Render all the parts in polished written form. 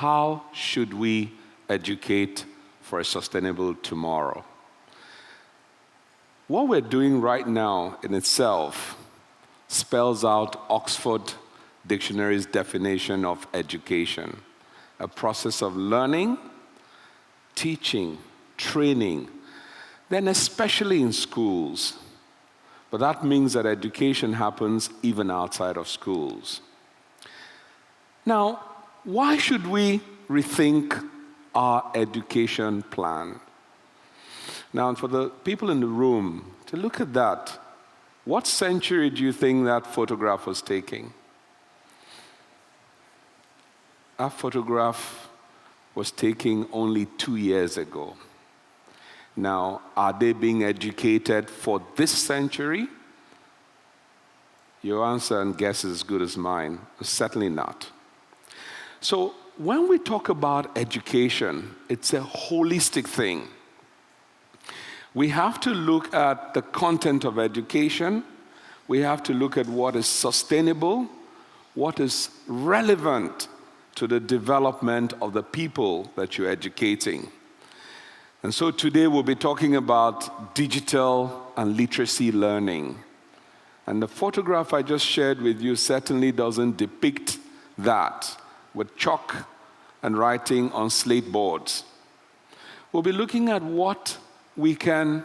how should we educate for a sustainable tomorrow? What we're doing right now in itself spells out Oxford Dictionary's definition of education: a process of learning, teaching, training, then especially in schools. But that means that education happens even outside of schools. Now, why should we rethink our education plan? Now, for the people in the room, to look at that, what century do you think that photograph was taking? That photograph was taken only 2 years ago. Now, are they being educated for this century? Your answer and guess is as good as mine. Certainly not. So, when we talk about education, it's a holistic thing. We have to look at the content of education. We have to look at what is sustainable, what is relevant to the development of the people that you're educating. And so today we'll be talking about digital and literacy learning. And the photograph I just shared with you certainly doesn't depict that with chalk and writing on slate boards. We'll be looking at what we can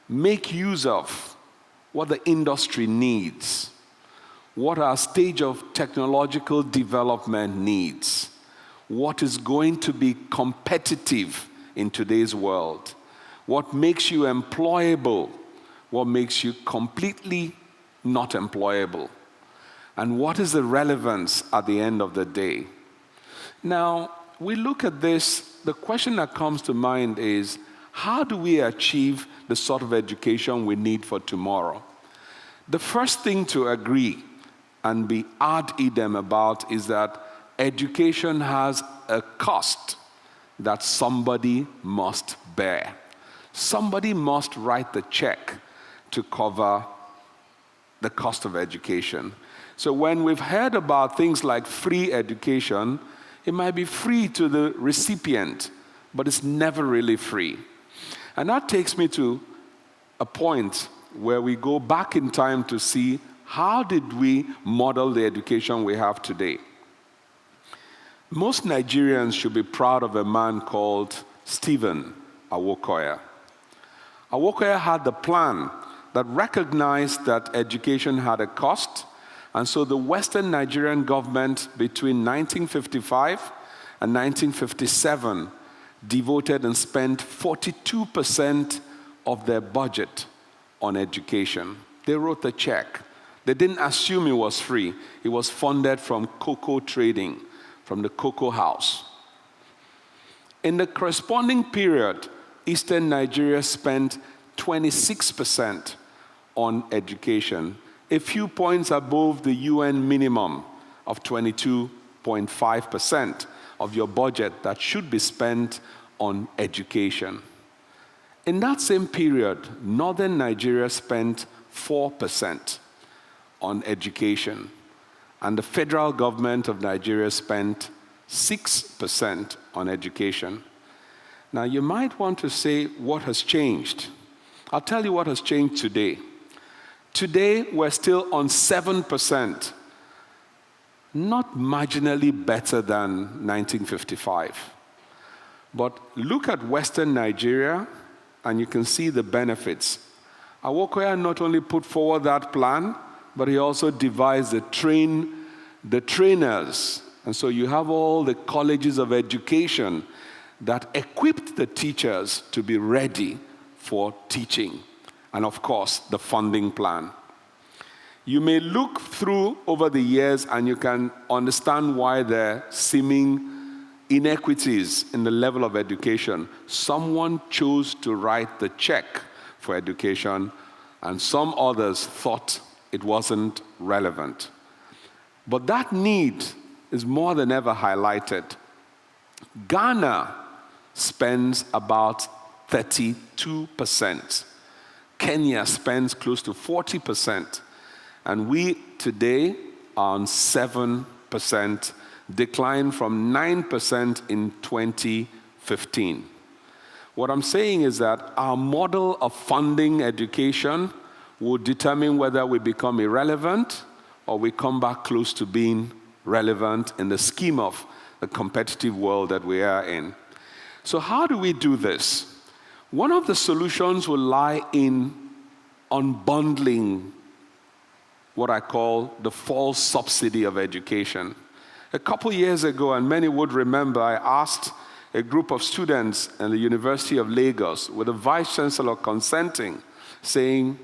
make use of, what the industry needs, what our stage of technological development needs, what is going to be competitive in today's world, what makes you employable, what makes you completely not employable, and what is the relevance at the end of the day. Now, we look at this, the question that comes to mind is, how do we achieve the sort of education we need for tomorrow? The first thing to agree and be ad idem about is that education has a cost that somebody must bear. Somebody must write the check to cover the cost of education. So when we've heard about things like free education, it might be free to the recipient, but it's never really free. And that takes me to a point where we go back in time to see how did we model the education we have today. Most Nigerians should be proud of a man called Stephen Awokoya. Awokoya had the plan that recognized that education had a cost, and so the Western Nigerian government between 1955 and 1957 devoted and spent 42% of their budget on education. They wrote the check. They didn't assume it was free. It was funded from cocoa trading, from the cocoa house. In the corresponding period, Eastern Nigeria spent 26% on education, a few points above the UN minimum of 22.5% of your budget that should be spent on education. In that same period, Northern Nigeria spent 4% on education, and the federal government of Nigeria spent 6% on education. Now, you might want to say, what has changed? I'll tell you what has changed today. Today, we're still on 7%, not marginally better than 1955. But look at Western Nigeria, and you can see the benefits. Awokoya not only put forward that plan, but he also devised the trainers. And so you have all the colleges of education that equipped the teachers to be ready for teaching. And of course, the funding plan. You may look through over the years and you can understand why there are seeming inequities in the level of education. Someone chose to write the check for education, and some others thought it wasn't relevant. But that need is more than ever highlighted. Ghana spends about 32%. Kenya spends close to 40%. And we today are on 7%. declined from 9% in 2015. What I'm saying is that our model of funding education will determine whether we become irrelevant or we come back close to being relevant in the scheme of the competitive world that we are in. So how do we do this? One of the solutions will lie in unbundling what I call the false subsidy of education. A couple years ago, and many would remember, I asked a group of students at the University of Lagos, with the Vice Chancellor consenting, saying,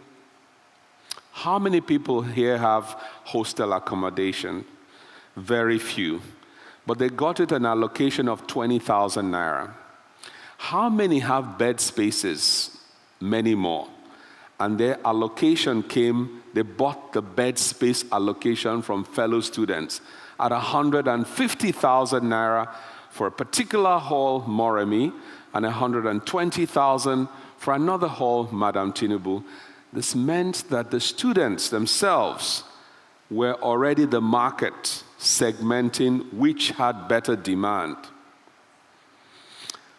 how many people here have hostel accommodation? Very few. But they got it an allocation of 20,000 naira. How many have bed spaces? Many more. And their allocation came, they bought the bed space allocation from fellow students at 150,000 naira for a particular hall, Moremi, and 120,000 for another hall, Madam Tinubu. This meant that the students themselves were already the market, segmenting which had better demand.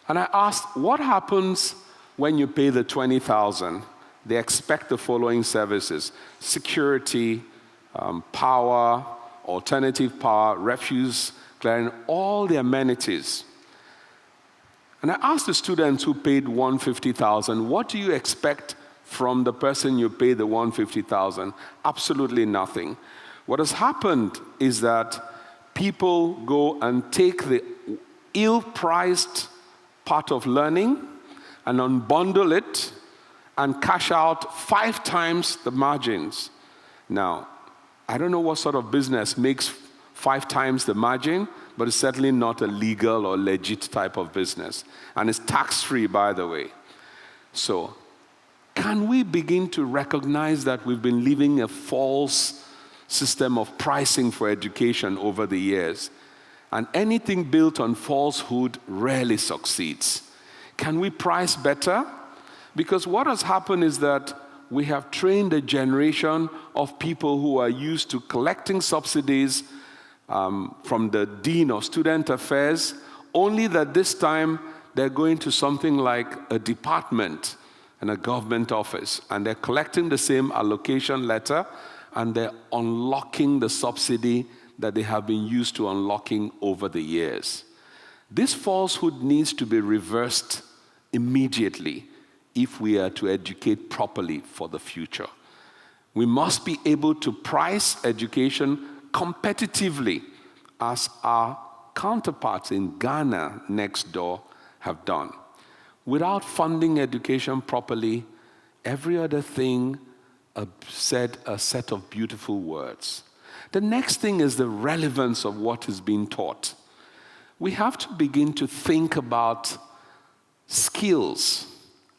And I asked, what happens when you pay the 20,000? They expect the following services: security, power, alternative power, refuse clearing, all the amenities. And I asked the students who paid 150,000, what do you expect from the person you pay the 150,000? Absolutely nothing. What has happened is that people go and take the ill-priced part of learning and unbundle it and cash out 5 times the margins. Now, I don't know what sort of business makes 5 times the margin, but it's certainly not a legal or legit type of business. And it's tax-free, by the way. So, can we begin to recognize that we've been living a false system of pricing for education over the years? And anything built on falsehood rarely succeeds. Can we price better? Because what has happened is that we have trained a generation of people who are used to collecting subsidies from the Dean of Student Affairs, only that this time they're going to something like a department in a government office, and they're collecting the same allocation letter, and they're unlocking the subsidy that they have been used to unlocking over the years. This falsehood needs to be reversed immediately if we are to educate properly for the future. We must be able to price education competitively, as our counterparts in Ghana next door have done. Without funding education properly, every other thing said a set of beautiful words. The next thing is the relevance of what is being taught. We have to begin to think about skills,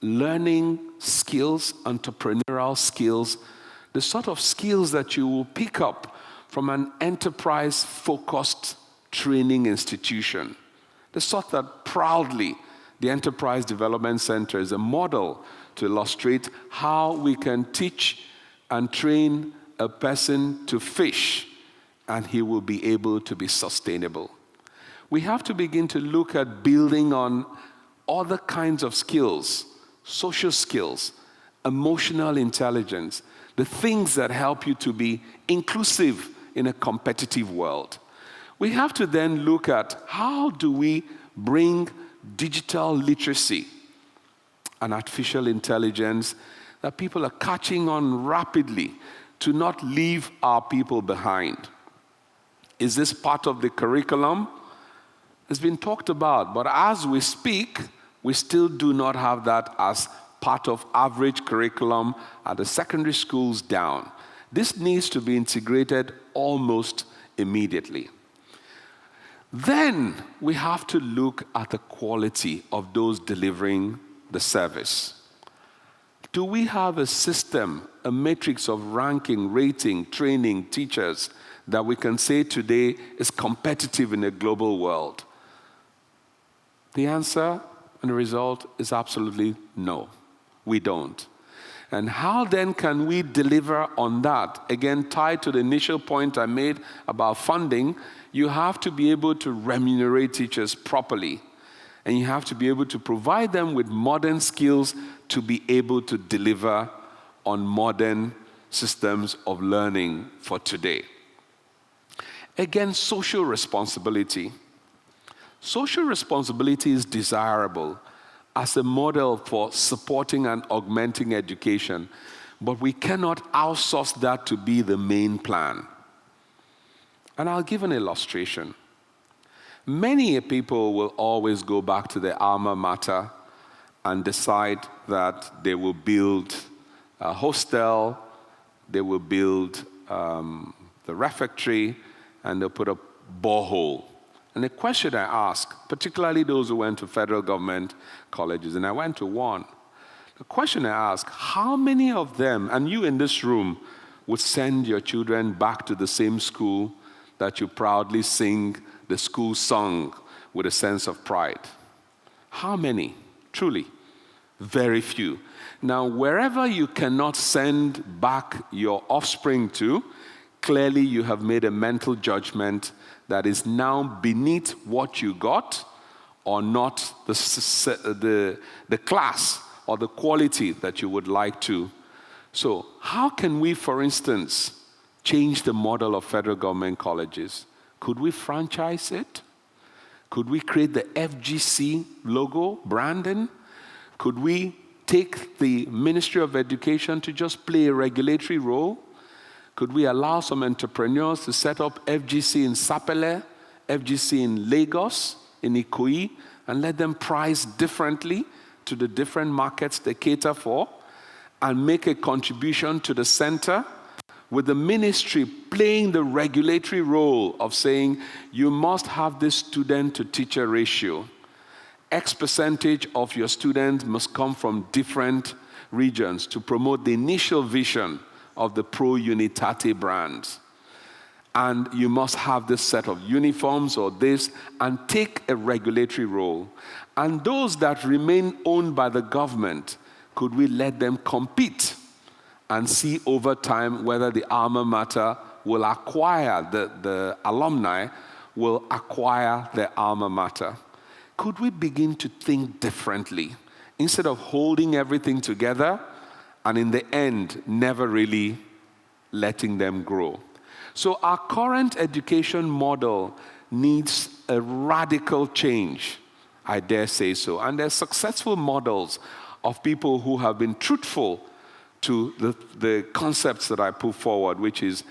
learning skills, entrepreneurial skills, the sort of skills that you will pick up from an enterprise-focused training institution. The sort that proudly the Enterprise Development Center is a model to illustrate how we can teach and train a person to fish, and he will be able to be sustainable. We have to begin to look at building on other kinds of skills, social skills, emotional intelligence, the things that help you to be inclusive in a competitive world. We have to then look at how do we bring digital literacy and artificial intelligence that people are catching on rapidly to not leave our people behind. Is this part of the curriculum? It's been talked about, but as we speak, we still do not have that as part of average curriculum at the secondary schools down. This needs to be integrated almost immediately. Then we have to look at the quality of those delivering the service. Do we have a system, a matrix of ranking, rating, training teachers that we can say today is competitive in a global world? The answer and the result is absolutely no. We don't. And how then can we deliver on that? Again, tied to the initial point I made about funding, you have to be able to remunerate teachers properly. And you have to be able to provide them with modern skills to be able to deliver on modern systems of learning for today. Again, social responsibility. Social responsibility is desirable as a model for supporting and augmenting education, but we cannot outsource that to be the main plan. And I'll give an illustration. Many people will always go back to their alma mater and decide that they will build a hostel, they will build the refectory, and they'll put a borehole. And the question I ask, particularly those who went to federal government colleges, and I went to one, the question I ask, how many of them, and you in this room, would send your children back to the same school that you proudly sing the school song with a sense of pride? How many? Truly, very few. Now, wherever you cannot send back your offspring to, clearly you have made a mental judgment that is now beneath what you got or not the class or the quality that you would like to. So how can we, for instance, change the model of federal government colleges? Could we franchise it? Could we create the FGC logo, branding? Could we take the Ministry of Education to just play a regulatory role? Could we allow some entrepreneurs to set up FGC in Sapele, FGC in Lagos, in Ikoyi, and let them price differently to the different markets they cater for, and make a contribution to the center, with the ministry playing the regulatory role of saying, you must have this student-to-teacher ratio. X percentage of your students must come from different regions to promote the initial vision of the Pro Unitate brand. And you must have this set of uniforms or this, and take a regulatory role. And those that remain owned by the government, could we let them compete and see over time whether the alma mater will acquire, the alumni will acquire their alma mater? Could we begin to think differently instead of holding everything together and in the end never really letting them grow? So our current education model needs a radical change, I dare say so. And there's successful models of people who have been truthful to the concepts that I put forward, which is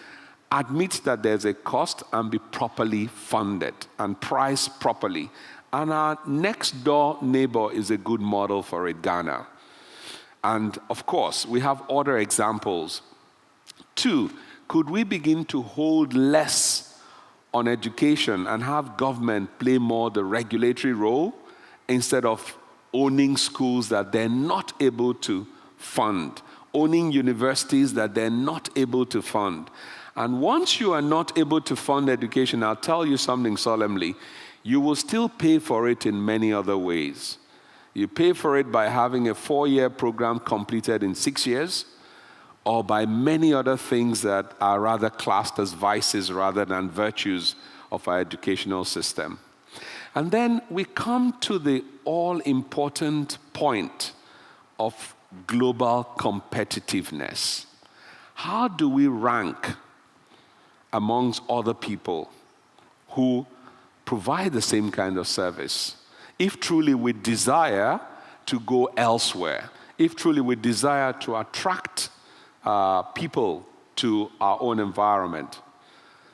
admit that there's a cost and be properly funded and priced properly. And our next door neighbor is a good model for it, Ghana. And of course, we have other examples. 2, could we begin to hold less on education and have government play more the regulatory role instead of owning schools that they're not able to fund, owning universities that they're not able to fund? And once you are not able to fund education, I'll tell you something solemnly, you will still pay for it in many other ways. You pay for it by having a 4-year program completed in 6 years, or by many other things that are rather classed as vices rather than virtues of our educational system. And then we come to the all-important point of global competitiveness. How do we rank amongst other people who provide the same kind of service? If truly we desire to go elsewhere, if truly we desire to attract people to our own environment.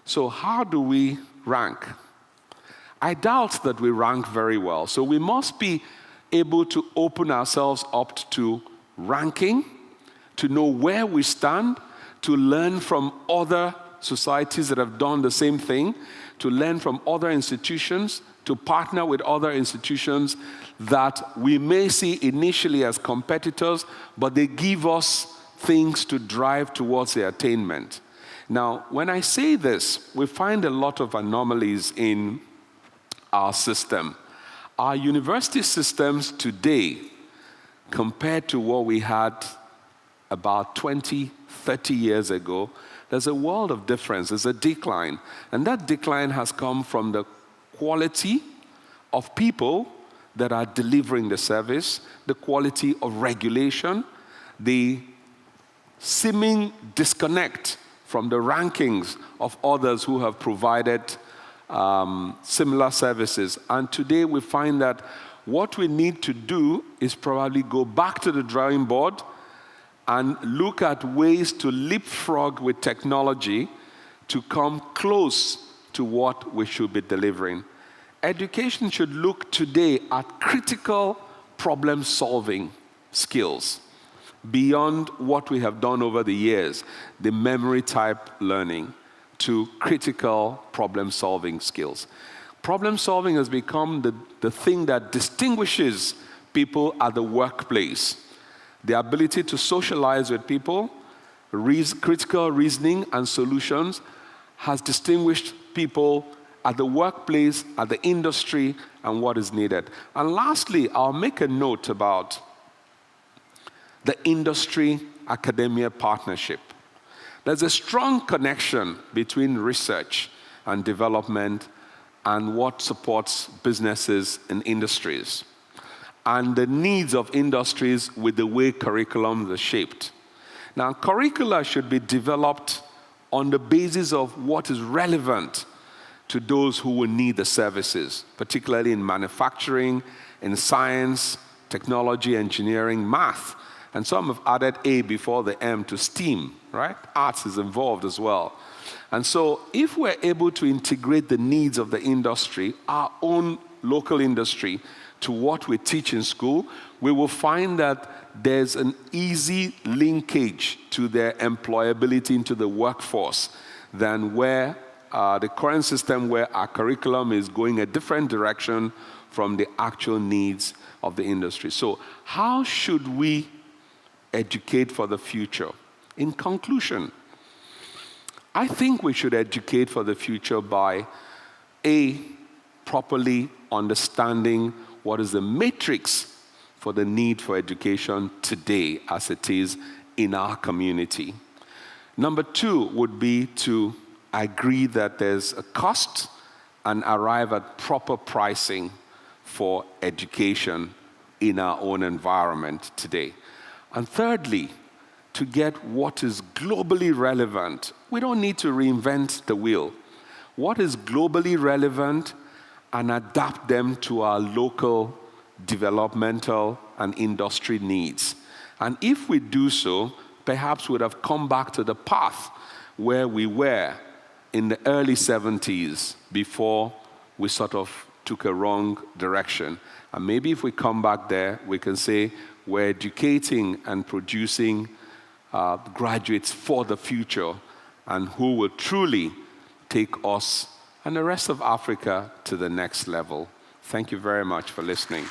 So how do we rank? I doubt that we rank very well. So we must be able to open ourselves up to ranking, to know where we stand, to learn from other societies that have done the same thing, to learn from other institutions, to partner with other institutions that we may see initially as competitors, but they give us things to drive towards the attainment. Now, when I say this, we find a lot of anomalies in our system. Our university systems today, compared to what we had about 20, 30 years ago, there's a world of difference. There's a decline. And that decline has come from the quality of people that are delivering the service, the quality of regulation, the seeming disconnect from the rankings of others who have provided similar services. And today we find that what we need to do is probably go back to the drawing board and look at ways to leapfrog with technology to come close to what we should be delivering. Education should look today at critical problem-solving skills beyond what we have done over the years, the memory-type learning, to critical problem-solving skills. Problem-solving has become the thing that distinguishes people at the workplace. The ability to socialize with people, critical reasoning and solutions has distinguished people at the workplace, at the industry, and what is needed. And lastly, I'll make a note about the industry-academia partnership. There's a strong connection between research and development and what supports businesses and industries, and the needs of industries with the way curriculums are shaped. Now, curricula should be developed on the basis of what is relevant to those who will need the services, particularly in manufacturing, in science, technology, engineering, math. And some have added A before the M to STEAM, right? Arts is involved as well. And so if we're able to integrate the needs of the industry, our own local industry, to what we teach in school, we will find that there's an easy linkage to their employability into the workforce than where the current system, where our curriculum is going a different direction from the actual needs of the industry. So how should we educate for the future? In conclusion, I think we should educate for the future by properly understanding what is the matrix for the need for education today as it is in our community. Number two would be to agree that there's a cost and arrive at proper pricing for education in our own environment today. And thirdly, to get what is globally relevant. We don't need to reinvent the wheel. What is globally relevant and adapt them to our local developmental and industry needs. And if we do so, perhaps we'd have come back to the path where we were in the early 70s before we sort of took a wrong direction. And maybe if we come back there, we can say we're educating and producing graduates for the future and who will truly take us and the rest of Africa to the next level. Thank you very much for listening.